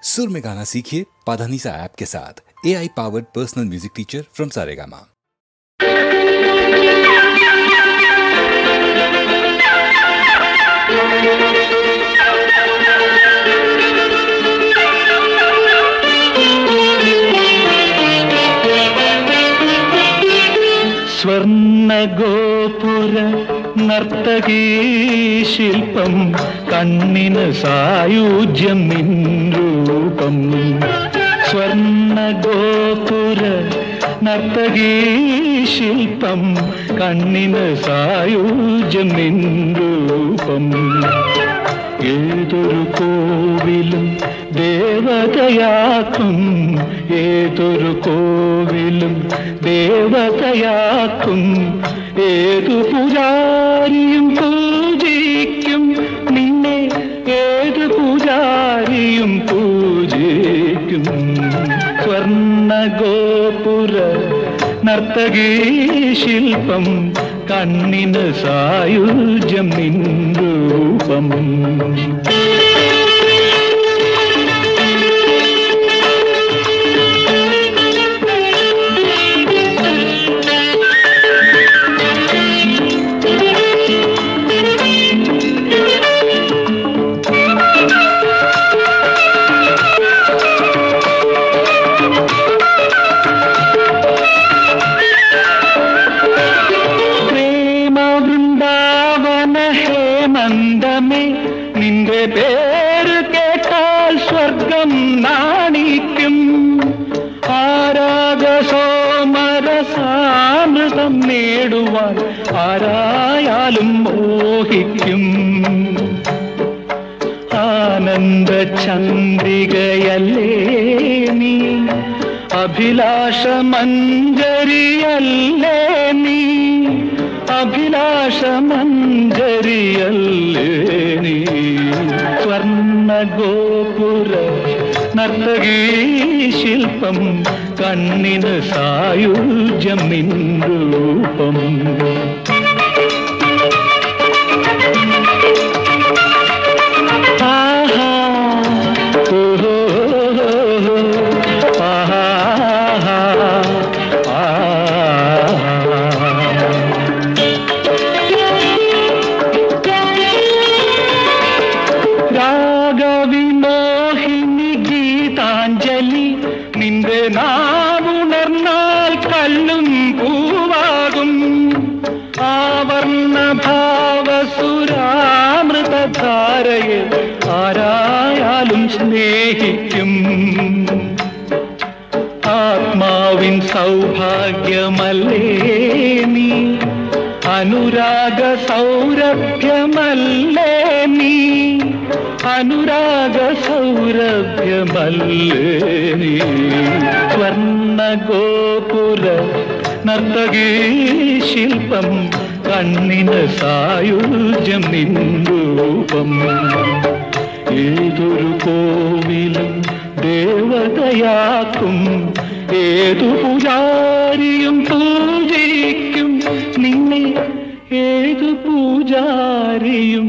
सुर में गाना सीखिए पाधानीसा ऐप के साथ। AI powered personal music teacher from Saregama. സ്വർണ്ണ ഗോപുര നർത്തകീ ശില്പം കണ്ണിന് സായുജ്യം നിൻ രൂപം. സ്വർണ്ണ ഗോപുര നർത്തകീ ശില്പം കണ്ണിന് സായുജ്യം നിൻ രൂപം. ഏതൊരു കോവിലും ദേവതയാക്കും, ഏതൊരു കോവിലും ദേവതയാക്കും. ഏതു പൂജാരിയും പൂജിക്കും നിന്നെ, ഏതു പൂജാരിയും പൂജിക്കും. സ്വർണ്ണ ഗോപുര നർത്തകീ ശില്പം കണ്ണിന് സായുജ്യം നിൻ രൂപം. നിന്റെ പേര് കേട്ടാൽ സ്വർഗം നാണിക്കും. ആരാഗസോമരസാമൃതം നേടുവാൻ ആരായാലും മോഹിക്കും. ആനന്ദ ചന്ദ്രികയല്ലേ നീ, അഭിലാഷമഞ്ജരിയല്ലേ നീ, അഭിലാഷമഞ്ജരിയല്ലേ നീ. സ്വർണ്ണ ഗോപുര നർത്തകീ ശില്പം കണ്ണിന് സായുജ്യം നിൻ രൂപം. രാഗവിമോഹിനി ഗീതാഞ്ജലി നിന്റെ നാവുണർന്നാൽ കല്ലും പൂവാകും. ആവർണ ഭാവസുരാമൃതധാരയെ ആരായാലും സ്നേഹിക്കും. ആത്മാവിൻ സൗഭാഗ്യമല്ലേ നീ, അനുരാഗ സൗരഭ്യമല്ലേ നീ, അനുരാഗ സൗരഭ്യമല്ലേ നീ. സ്വർണ്ണ ഗോപുര നർത്തകീ ശില്പം കണ്ണിന് സായുജ്യം നിൻ രൂപം. ഏതൊരു കോവിലും ദേവതയാക്കും, ഏതു പൂജാരിയും പൂജിക്കും നിന്നെ, ഏതു പൂജാരിയും